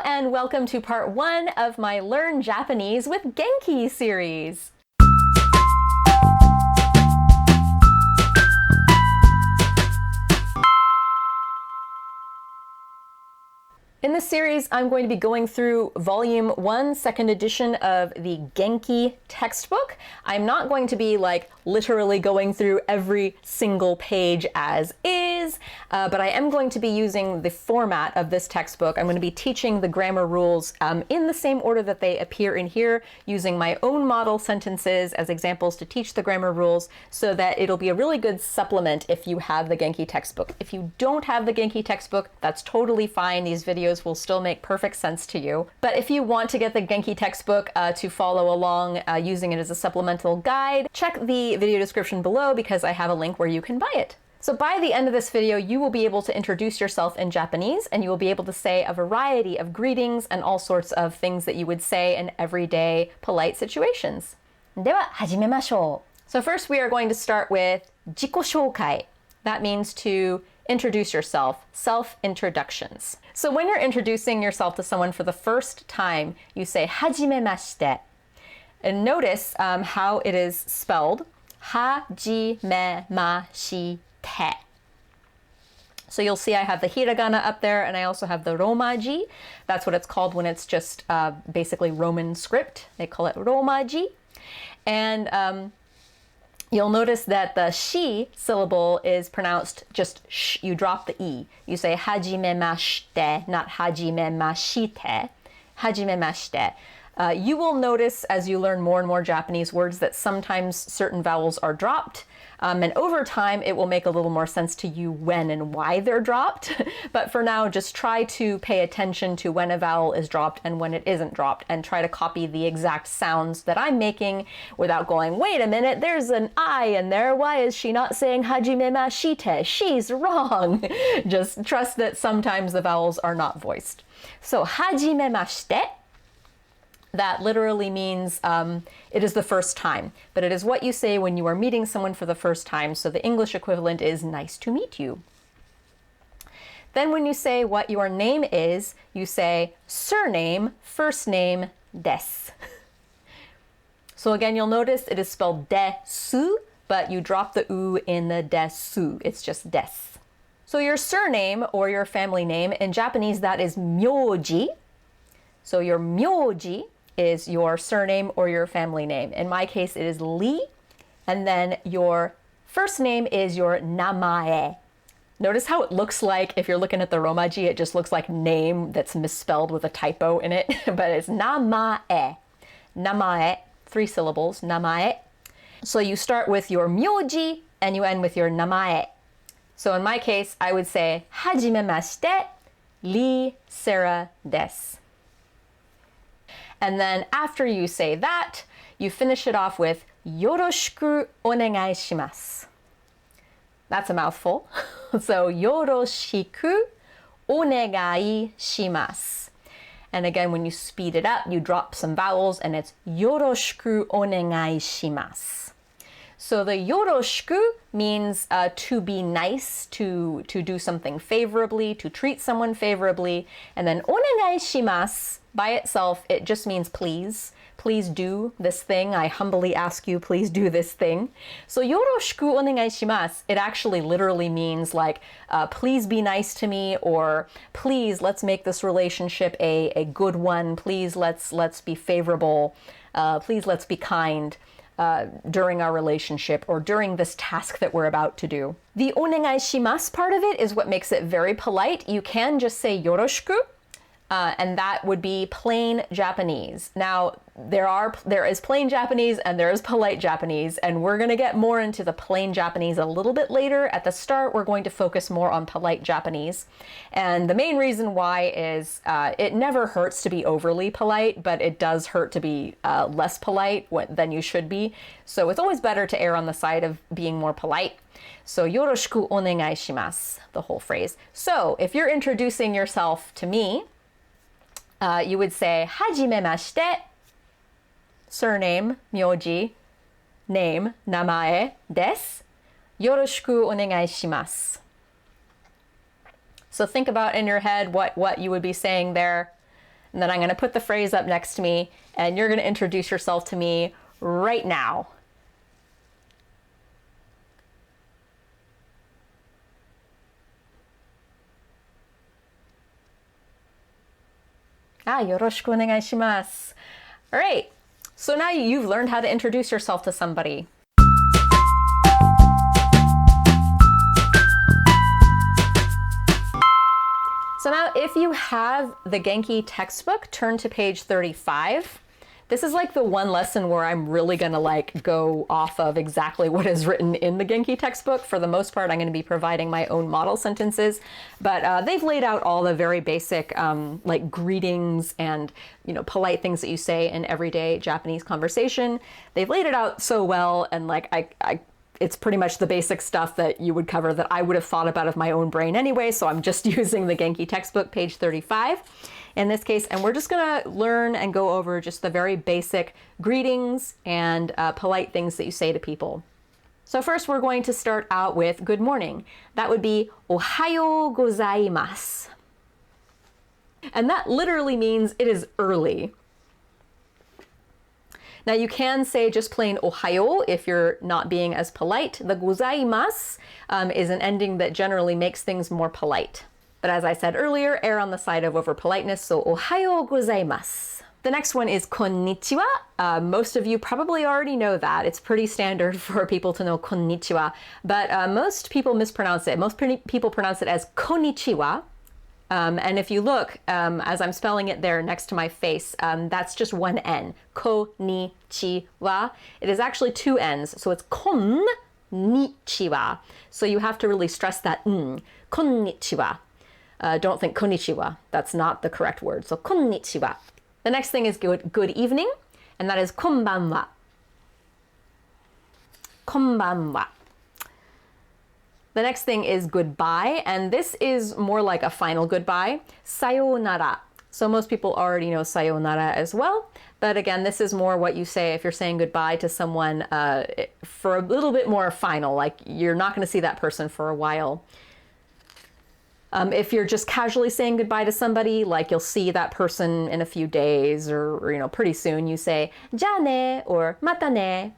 and welcome to part 1 of my Learn Japanese with Genki series. In this series, I'm going to be going through Volume 1, second edition of the Genki textbook. I'm not going to be literally going through every single page as is, but I am going to be using the format of this textbook. I'm going to be teaching the grammar rules in the same order that they appear in here, using my own model sentences as examples to teach the grammar rules, so that it'll be a really good supplement if you have the Genki textbook. If you don't have the Genki textbook, that's totally fine. These videos will still make perfect sense to you. But if you want to get the Genki textbook to follow along using it as a supplemental guide, check the video description below because I have a link where you can buy it. So by the end of this video, you will be able to introduce yourself in Japanese, and you will be able to say a variety of greetings and all sorts of things that you would say in everyday polite situations. では始めましょう. So first we are going to start with Jikoshokai. That means to introduce yourself, self-introductions. So when you're introducing yourself to someone for the first time, you say hajimemashite. And notice how it is spelled. Hajimemashite. So you'll see I have the hiragana up there, and I also have the romaji. That's what it's called when it's just basically Roman script. They call it romaji. And you'll notice that the shi syllable is pronounced just sh. You drop the e. You say hajimemashite, not hajimemashite. Hajimemashite. You will notice as you learn more and more Japanese words that sometimes certain vowels are dropped. And over time, it will make a little more sense to you when and why they're dropped. But for now, just try to pay attention to when a vowel is dropped and when it isn't dropped, and try to copy the exact sounds that I'm making without going, wait a minute, there's an I in there. Why is she not saying hajimemashite? She's wrong. Just trust that sometimes the vowels are not voiced. So hajimemashite. That literally means it is the first time, but it is what you say when you are meeting someone for the first time, so the English equivalent is nice to meet you. Then when you say what your name is, you say surname, first name, desu. So again, you'll notice it is spelled desu, but you drop the u in the desu. It's just desu. So your surname or your family name, in Japanese that is myoji. So your myoji is your surname or your family name. In my case, it is Lee, and then your first name is your namae. Notice how it looks like, if you're looking at the romaji, it just looks like name that's misspelled with a typo in it, but it's namae. Namae, 3 syllables, namae. So you start with your myoji and you end with your namae. So in my case, I would say, hajimemashite, Lee Sarah desu. And then after you say that, you finish it off with yoroshiku onegai shimasu. That's a mouthful. So yoroshiku onegai shimasu. And again, when you speed it up, you drop some vowels and it's yoroshiku onegai shimasu. So the yoroshiku means to be nice, to do something favorably, to treat someone favorably. And then onegai shimasu, by itself, it just means please. Please do this thing. I humbly ask you, please do this thing. So yoroshiku onegai shimasu, it actually literally means please be nice to me, or please let's make this relationship a good one. Please let's be favorable. Please let's be kind. During our relationship or during this task that we're about to do. The onegai shimasu part of it is what makes it very polite. You can just say yoroshiku, and that would be plain Japanese. Now, there is plain Japanese and there is polite Japanese, and we're going to get more into the plain Japanese a little bit later. At the start, we're going to focus more on polite Japanese. And the main reason why is it never hurts to be overly polite, but it does hurt to be less polite than you should be. So it's always better to err on the side of being more polite. So yoroshiku onegai shimasu, the whole phrase. So if you're introducing yourself to me, you would say hajimemashite, surname, myoji, name, namae, desu, yoroshiku onegai shimasu. So think about in your head what you would be saying there. and then I'm going to put the phrase up next to me, and you're going to introduce yourself to me right now. Yoroshiku onegaishimasu. All right, so now you've learned how to introduce yourself to somebody. So now if you have the Genki textbook, turn to page 35. This is like the one lesson where I'm really gonna like go off of exactly what is written in the Genki textbook. For the most part, I'm gonna be providing my own model sentences, but they've laid out all the very basic like greetings and, you know, polite things that you say in everyday Japanese conversation. They've laid it out so well, and like it's pretty much the basic stuff that you would cover that I would have thought about of my own brain anyway, so I'm just using the Genki textbook, page 35 in this case, and we're just gonna learn and go over just the very basic greetings and polite things that you say to people. So first we're going to start out with good morning. That would be ohayo gozaimasu. And that literally means it is early. Now you can say just plain ohayo if you're not being as polite. The gozaimasu is an ending that generally makes things more polite. But as I said earlier, err on the side of over politeness, so ohayo gozaimasu. The next one is konnichiwa. Most of you probably already know that. It's pretty standard for people to know konnichiwa, but most people mispronounce it. Most people pronounce it as konnichiwa. And if you look, as I'm spelling it there next to my face, that's just one N, konnichiwa. It is actually two N's, so it's konnichiwa. So you have to really stress that konnichiwa. Don't think konnichiwa, that's not the correct word, so konnichiwa. The next thing is good evening, and that is konbanwa. Konbanwa. The next thing is goodbye, and this is more like a final goodbye. Sayonara. So most people already know sayonara as well, but again, this is more what you say if you're saying goodbye to someone for a little bit more final, like you're not going to see that person for a while. If you're just casually saying goodbye to somebody, like you'll see that person in a few days or you know, pretty soon, you say ja ne or mata ne,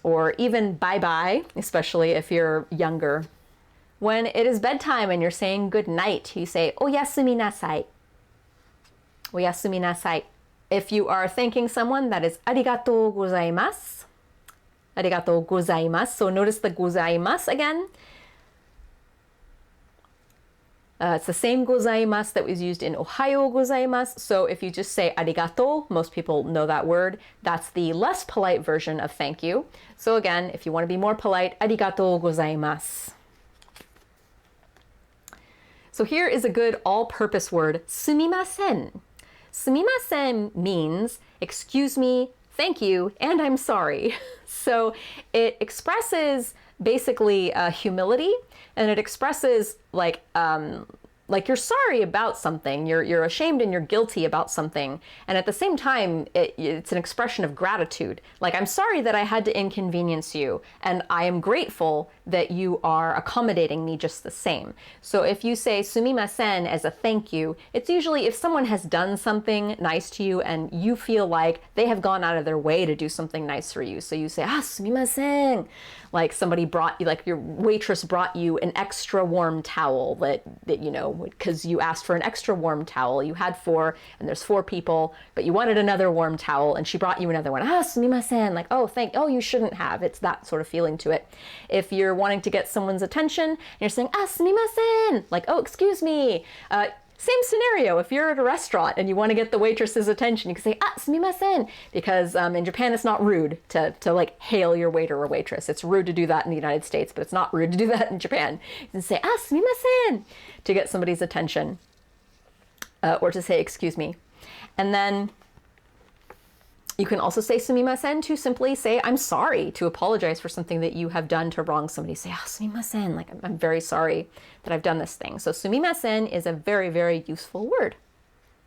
or even bye-bye, especially if you're younger. When it is bedtime and you're saying good night, you say oyasumi nasai. Oyasumi nasai. If you are thanking someone, that is arigatou gozaimasu. Arigatou gozaimasu. So notice the gozaimasu again. It's the same gozaimasu that was used in ohayo gozaimasu. So if you just say arigato, most people know that word. That's the less polite version of thank you. So again, if you want to be more polite, arigato gozaimasu. So here is a good all-purpose word, sumimasen. Sumimasen means excuse me, thank you, and I'm sorry. So it expresses basically humility, and it expresses like you're sorry about something, you're ashamed and you're guilty about something, and at the same time it's an expression of gratitude. Like, I'm sorry that I had to inconvenience you, and I am grateful that you are accommodating me just the same. So if you say sumimasen as a thank you, it's usually if someone has done something nice to you and you feel like they have gone out of their way to do something nice for you. So you say, sumimasen. Like somebody brought you, like your waitress brought you an extra warm towel that you know, because you asked for an extra warm towel. You had 4 and there's 4 people, but you wanted another warm towel and she brought you another one. Sumimasen. Like, you shouldn't have. It's that sort of feeling to it. If you're wanting to get someone's attention and you're saying, sumimasen, like, excuse me. Same scenario, if you're at a restaurant and you want to get the waitress's attention, you can say, sumimasen, because in Japan it's not rude to like hail your waiter or waitress. It's rude to do that in the United States, but it's not rude to do that in Japan. You can say, sumimasen, to get somebody's attention, or to say, excuse me. And then you can also say sumimasen to simply say, I'm sorry, to apologize for something that you have done to wrong somebody. Say, sumimasen, like, I'm very sorry that I've done this thing. So sumimasen is a very, very useful word.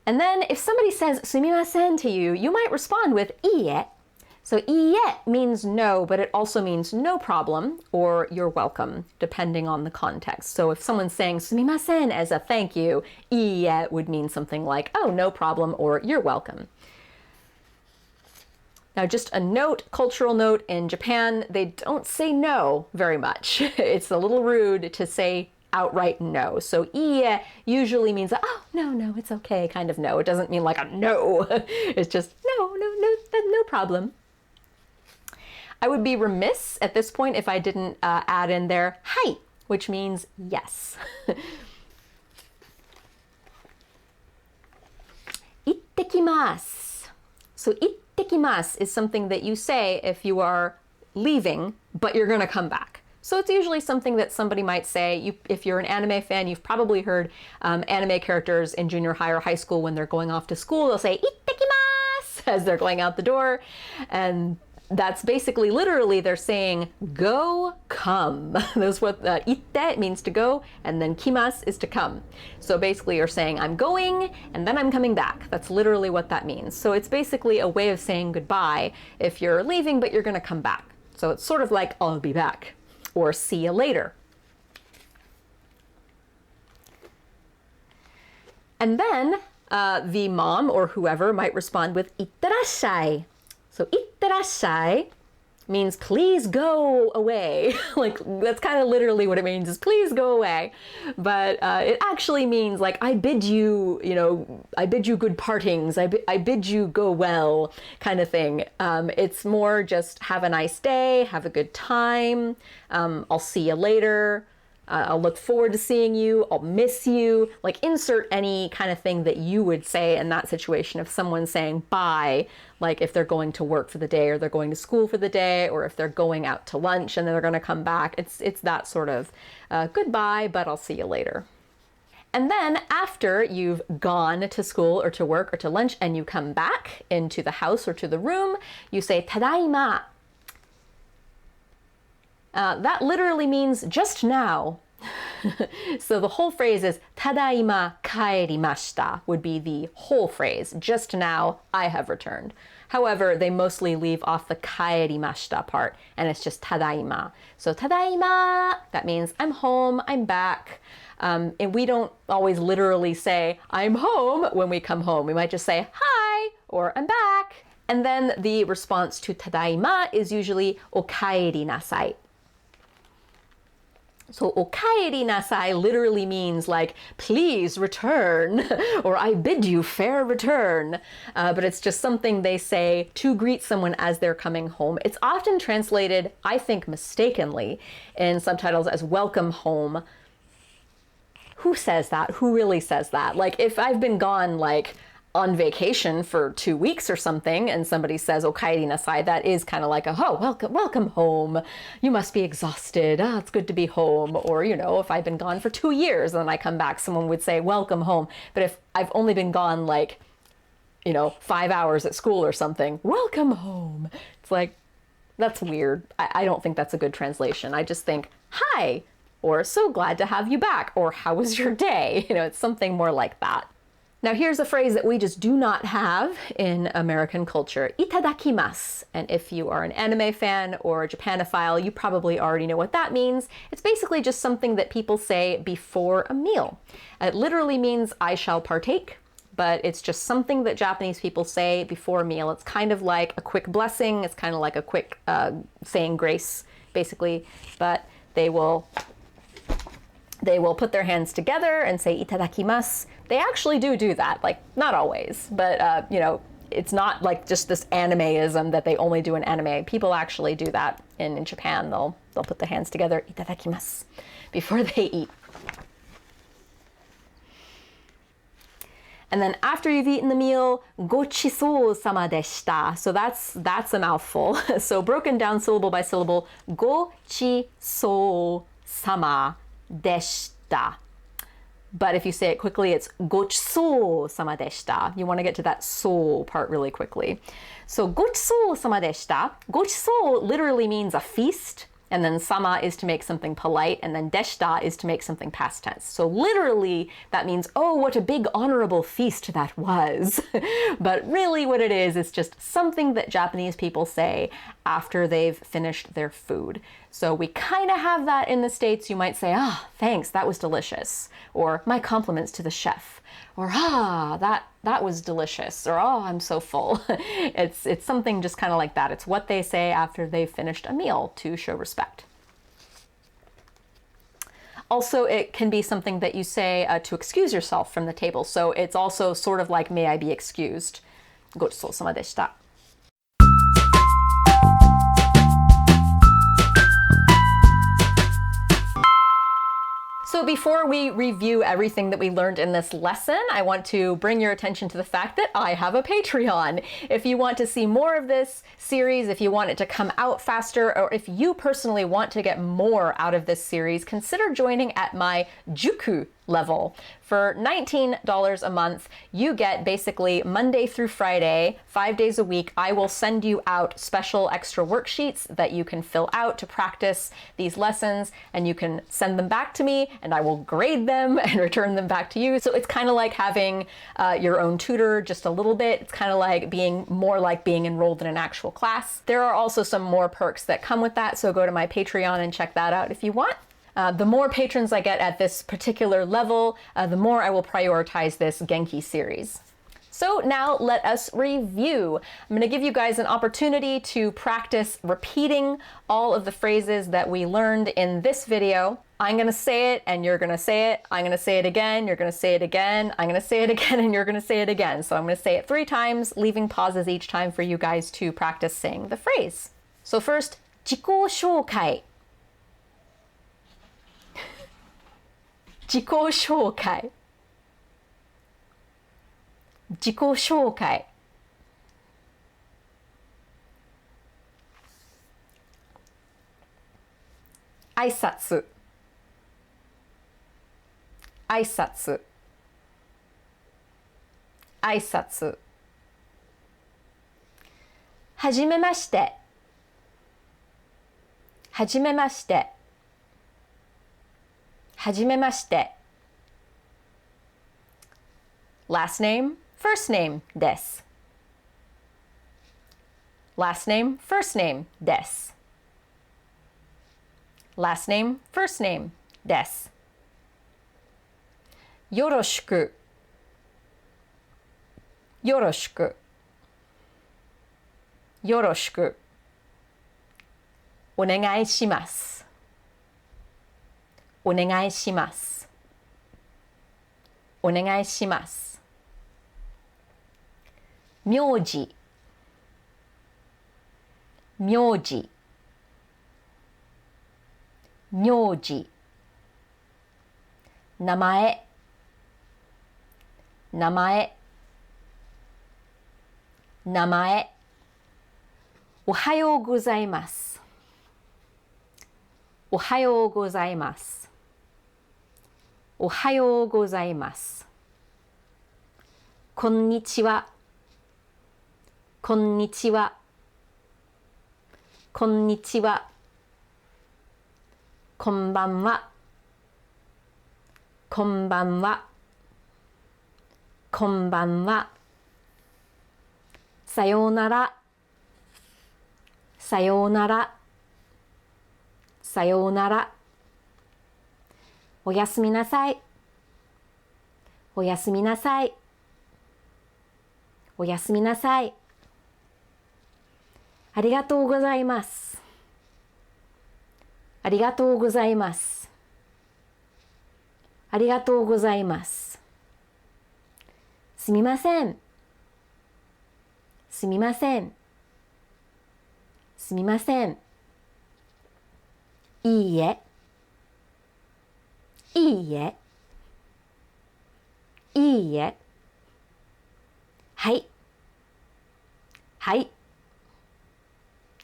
And then if somebody says sumimasen to you, you might respond with iie. So iie means no, but it also means no problem or you're welcome, depending on the context. So if someone's saying sumimasen as a thank you, iie would mean something like, oh, no problem, or you're welcome. Now, just a note, cultural note, in Japan, they don't say no very much. It's a little rude to say outright no. So iie usually means, oh, no, it's okay, kind of no. It doesn't mean like a no. It's just no problem. I would be remiss at this point if I didn't add in there hai, which means yes. Ittekimasu. So ittekimasu is something that you say if you are leaving, but you're gonna come back. So it's usually something that somebody might say. If you're an anime fan, you've probably heard anime characters in junior high or high school when they're going off to school, they'll say ittekimasu as they're going out the door. And that's basically literally they're saying go, come. That's what itte means to go, and then kimasu is to come. So basically you're saying I'm going and then I'm coming back. That's literally what that means. So it's basically a way of saying goodbye if you're leaving but you're gonna come back. So it's sort of like I'll be back or see you later. And then the mom or whoever might respond with itterashai. So itterashai means please go away. Like that's kind of literally what it means is please go away. But it actually means like I bid you, I bid you good partings. I bid you go well kind of thing. It's more just have a nice day, have a good time. I'll see you later. I'll look forward to seeing you. I'll miss you. Like insert any kind of thing that you would say in that situation if someone's saying bye, like if they're going to work for the day or they're going to school for the day, or if they're going out to lunch and then they're going to come back. It's that sort of goodbye, but I'll see you later. And then after you've gone to school or to work or to lunch and you come back into the house or to the room, you say tadaima. That literally means just now. So the whole phrase is tadaima kaerimashita would be the whole phrase. Just now I have returned. However, they mostly leave off the kaerimashita part and it's just tadaima. So tadaima, that means I'm home, I'm back. And we don't always literally say I'm home when we come home. We might just say hi or I'm back. And then the response to tadaima is usually okaeri nasai. So okaeri nasai literally means like, please return, or I bid you fair return. But it's just something they say to greet someone as they're coming home. It's often translated, I think mistakenly, in subtitles as welcome home. Who says that? Who really says that? Like if I've been gone like on vacation for 2 weeks or something and somebody says okaeri nasai, that is kind of like welcome home, you must be exhausted, it's good to be home. Or if I've been gone for 2 years and then I come back, someone would say welcome home. But if I've only been gone like 5 hours at school or something, welcome home, it's like that's weird. I don't think that's a good translation. I just think hi, or so glad to have you back, or how was your day? It's something more like that. Now here's a phrase that we just do not have in American culture, itadakimasu. And if you are an anime fan or a Japanophile, you probably already know what that means. It's basically just something that people say before a meal. It literally means I shall partake, but it's just something that Japanese people say before a meal. It's kind of like a quick blessing. It's kind of like a quick saying grace, basically, but they will put their hands together and say itadakimasu. They actually do that, like not always, but it's not like just this animeism that they only do in anime. People actually do that in Japan. They'll put their hands together, itadakimasu, before they eat. And then after you've eaten the meal, gochisou sama deshita. So that's a mouthful. So broken down syllable by syllable, gochisou sama deshita. But if you say it quickly, it's gochisou sama deshita. You want to get to that so part really quickly. So gochisou sama deshita. Gochisou literally means a feast. and then sama is to make something polite, and then deshita is to make something past tense. So literally, that means, oh, what a big honorable feast that was. But really what it is just something that Japanese people say after they've finished their food. So we kind of have that in the States. You might say, ah, thanks, that was delicious. Or my compliments to the chef. Or, that was delicious. Or, oh, I'm so full. It's something just kind of like that. It's what they say after they've finished a meal to show respect. Also, it can be something that you say to excuse yourself from the table. So it's also sort of like, may I be excused. ごちそうさまでした。So before we review everything that we learned in this lesson, I want to bring your attention to the fact that I have a Patreon. If you want to see more of this series, if you want it to come out faster, or if you personally want to get more out of this series, consider joining at my Juku level. For $19 a month, you get basically Monday through Friday, 5 days a week. I will send you out special extra worksheets that you can fill out to practice these lessons, and you can send them back to me and I will grade them and return them back to you. So it's kind of like having your own tutor just a little bit. It's kind of like being enrolled in an actual class. There are also some more perks that come with that, so go to my Patreon and check that out if you want. The more patrons I get at this particular level, the more I will prioritize this Genki series. So now let us review. I'm going to give you guys an opportunity to practice repeating all of the phrases that we learned in this video. I'm going to say it and you're going to say it. I'm going to say it again, you're going to say it again. I'm going to say it again and you're going to say it again. So I'm going to say it 3 times, leaving pauses each time for you guys to practice saying the phrase. So first, Jikoshokai. Jikoshokai. Jikoshokai. Aisatsu. Aisatsu. Aisatsu. Hajimemashite. Hajimemashite. Hajimemashite. Last name, first name, desu. Last name, first name, desu. Last name, first name, desu. Yoroshiku. Yoroshiku. Yoroshiku. Onegai shimasu. Onegai shimasu. Onegai shimasu. Myoji. Myoji. Myoji. Namae. Namae. Namae. Ohayou gozaimasu. Ohayou gozaimasu. Ohayou gozaimasu. Konnichiwa. Konnichiwa. Konnichiwa. Konbanwa. Konbanwa. Konbanwa. Sayonara. Sayonara. Sayonara. Oyasumi nasai. Oyasumi nasai. Oyasumi nasai. ありがとうございます。ありがとうございます。ありがとうございます。すみません。すみません。すみません。いいえ。いいえ。いいえ。はい。はい。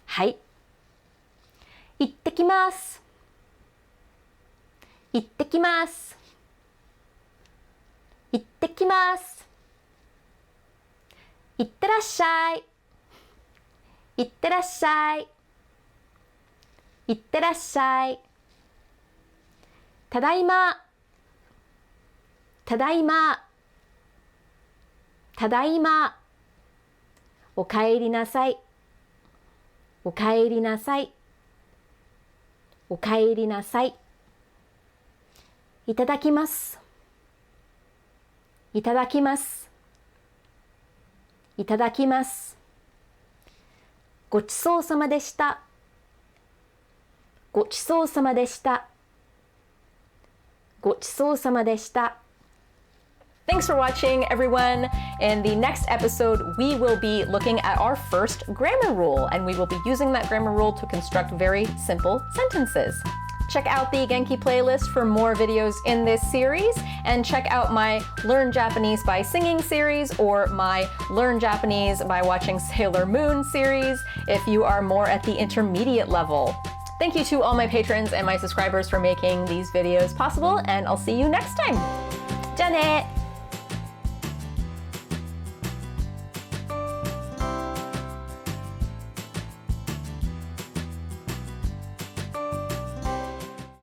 はい。行ってきます。行ってきます。行ってきます。行ってらっしゃい。行ってらっしゃい。いってらっしゃい。ただいま。ただいま。ただいま。おかえりなさい。おかえりなさい。おかえりなさい。いただきます。いただきます。いただきます。ごちそうさまでした。ごちそうさまでした。ごちそうさまでした。Thanks for watching, everyone. In the next episode, we will be looking at our first grammar rule, and we will be using that grammar rule to construct very simple sentences. Check out the Genki playlist for more videos in this series, and check out my Learn Japanese by Singing series or my Learn Japanese by Watching Sailor Moon series if you are more at the intermediate level. Thank you to all my patrons and my subscribers for making these videos possible, and I'll see you next time. じゃあね!